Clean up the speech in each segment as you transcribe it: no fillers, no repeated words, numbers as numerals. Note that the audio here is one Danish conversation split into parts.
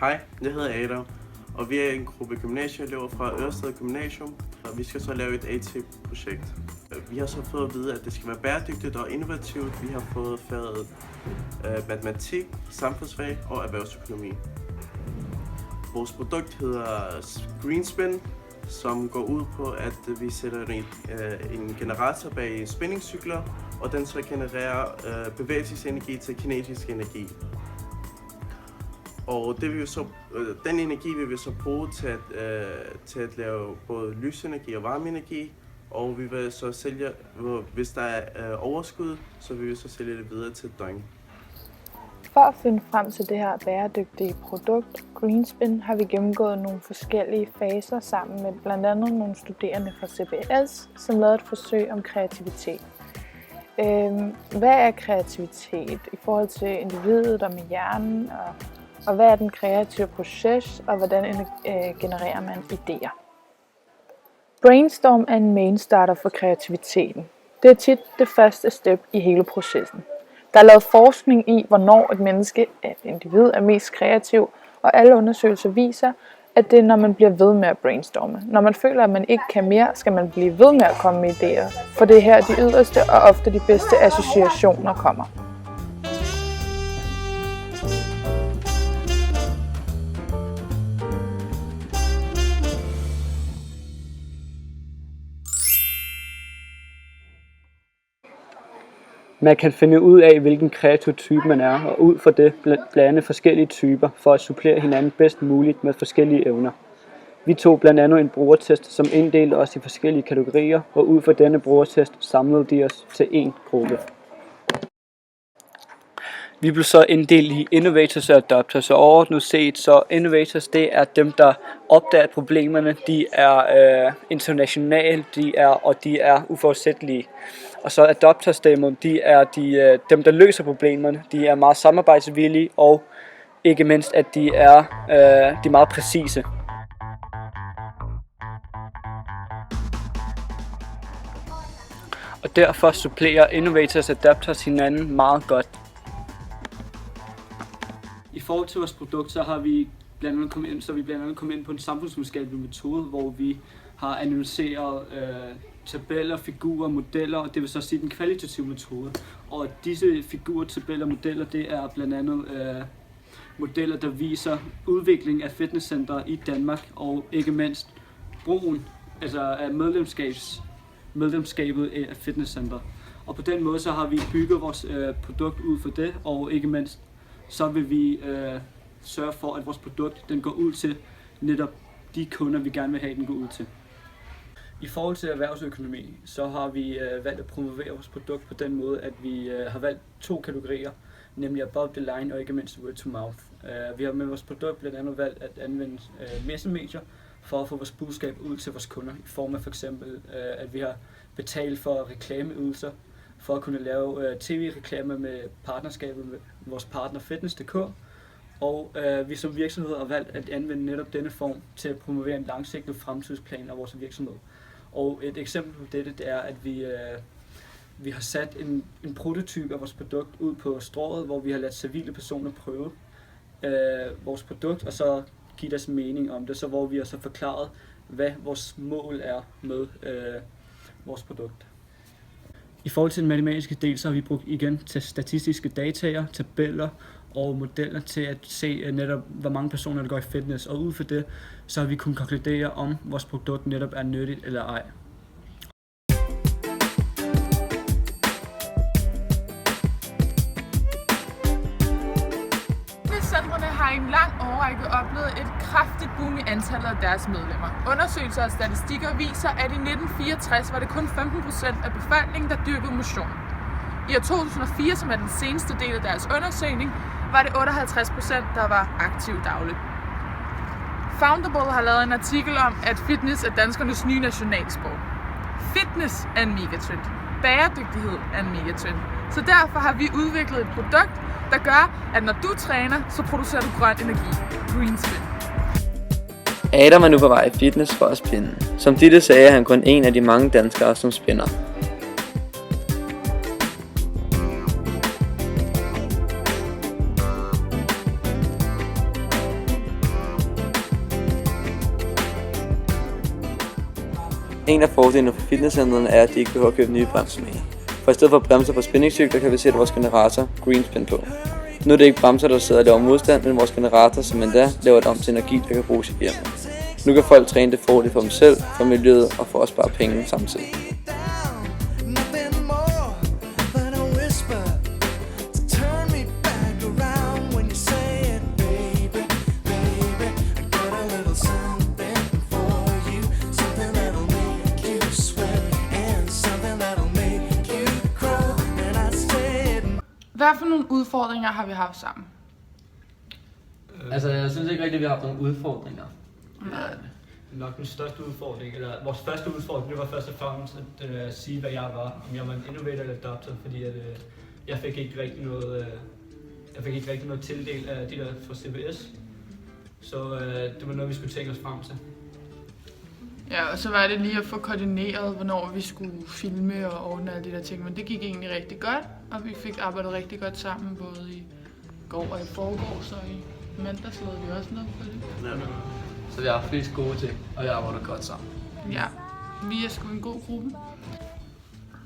Hej, jeg hedder Adam, og vi er en gruppe gymnasieelever fra Ørsted Gymnasium, og vi skal så lave et AT-projekt. Vi har så fået at vide, at det skal være bæredygtigt og innovativt. Vi har fået faget matematik, samfundsfag og erhvervsøkonomi. Vores produkt hedder Greenspin, som går ud på, at vi sætter en generator bag spændingscykler, og den så genererer bevægelsesenergi til kinetisk energi. Og den energi vil vi så bruge til at lave både lysenergi og varmeenergi, og vi vil så sælge, hvis der er overskud, så vil vi så sælge det videre til døgn. For at finde frem til det her bæredygtige produkt, Greenspin, har vi gennemgået nogle forskellige faser sammen med blandt andet nogle studerende fra CBS, som lavede et forsøg om kreativitet. Hvad er kreativitet i forhold til individet og med hjernen, og hvad er den kreative proces, og hvordan genererer man idéer? Brainstorm er en main starter for kreativiteten. Det er tit det første step i hele processen. Der er lavet forskning i, hvornår et individ er mest kreativ, og alle undersøgelser viser, at det er, når man bliver ved med at brainstorme. Når man føler, at man ikke kan mere, skal man blive ved med at komme med idéer, for det er her de yderste og ofte de bedste associationer kommer. Man kan finde ud af, hvilken kreativ type man er, og ud fra det blande forskellige typer for at supplere hinanden bedst muligt med forskellige evner. Vi tog blandt andet en brugertest, som inddelte os i forskellige kategorier, og ud fra denne brugertest samlede de os til én gruppe. Vi blev så inddelt i innovators og adopters, og overordnet set, så innovators, det er dem, der opdager problemerne, de er internationale, de er uforudsættelige. Og så adopters derimod, de er dem, der løser problemerne, de er meget samarbejdsvillige, og ikke mindst, at de er meget præcise. Og derfor supplerer innovators og adopters hinanden meget godt. I forhold til vores produkt, så har vi blandt andet kommet ind på en samfundsvidenskabelig metode, hvor vi har analyseret tabeller, figurer, modeller, og det vil så sige den kvalitative metode. Og disse figurer, tabeller og modeller, det er blandt andet modeller, der viser udvikling af fitnesscentre i Danmark, og ikke mindst brugen af medlemskabet af fitnesscentre. Og på den måde så har vi bygget vores produkt ud for det, og ikke mindst så vil vi sørge for, at vores produkt den går ud til netop de kunder, vi gerne vil have, den går ud til. I forhold til erhvervsøkonomi, så har vi valgt at promovere vores produkt på den måde, at vi har valgt 2 kategorier, nemlig above the line og ikke mindst word to mouth. Vi har med vores produkt blandt andet valgt at anvende messemedier for at få vores budskab ud til vores kunder, i form af for eksempel, at vi har betalt for reklameydelser, for at kunne lave tv-reklamer med partnerskabet med vores partner Fitness.dk, og vi som virksomhed har valgt at anvende netop denne form til at promovere en langsigtet fremtidsplan af vores virksomhed. Og et eksempel på dette det er, at vi har sat en prototype af vores produkt ud på Strøget, hvor vi har ladet civile personer prøve vores produkt, og så give deres mening om det, så hvor vi har så forklaret, hvad vores mål er med vores produkt. I forhold til den matematiske del, så har vi brugt igen til statistiske dataer, tabeller og modeller til at se netop, hvor mange personer der går i fitness. Og ud for det, så har vi kunnet konkludere, om vores produkt netop er nyttigt eller ej. Fitnesscentrene har i en lang årrække oplevet et kraftigt boom i antallet af deres medlemmer. Undersøgelser og statistikker viser, at i 1964 var det kun 15% af befolkningen, der dyrkede motion. I år 2004, som er den seneste del af deres undersøgning, var det 58%, der var aktiv dagligt. Foundable har lavet en artikel om, at fitness er danskernes nye nationalsport. Fitness er en megatrend. Bæredygtighed er en megatrend. Så derfor har vi udviklet et produkt, der gør, at når du træner, så producerer du grøn energi. Greenspin. Adam er nu på vej i fitness for at spinde. Som Ditte sagde, er han kun en af de mange danskere, som spinder. En af fordelene for fitnesscentrene er, at de ikke behøver at købe nye bremser mere. For i stedet for bremser på spændingscykler kan vi sætte vores generator Greenspin på. Nu er det ikke bremser, der sidder og laver modstand, men vores generator, som endda laver det om til energi, der kan bruges i hjemmet. Nu kan folk træne det fordel for dem selv, for miljøet og for at spare penge samtidig. Hvad for nogle udfordringer har vi haft sammen? Altså, jeg synes ikke rigtigt, at vi har haft nogle udfordringer. Nok den største udfordring, eller vores første udfordring, det var først og fremmest at sige, hvad jeg var. Om jeg var en innovator eller adapter, fordi at, jeg fik ikke rigtig noget tildel af de der fra CBS. Så det var noget, vi skulle tænke os frem til. Ja, og så var det lige at få koordineret, hvornår vi skulle filme og ordne alle de der ting. Men det gik egentlig rigtig godt, og vi fik arbejdet rigtig godt sammen, både i går og i forgårs, og i mandags lavede vi også noget på det. Ja. Så vi har haft flest gode ting, og jeg arbejder godt sammen. Ja, vi er sgu en god gruppe.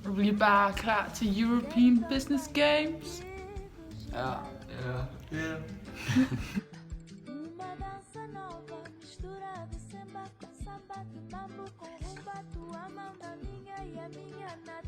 Og vi er bare klar til European Business Games. Ja. Uma dança nova, misturada samba com sapato, mambo com rumba, tua mão na minha e a minha na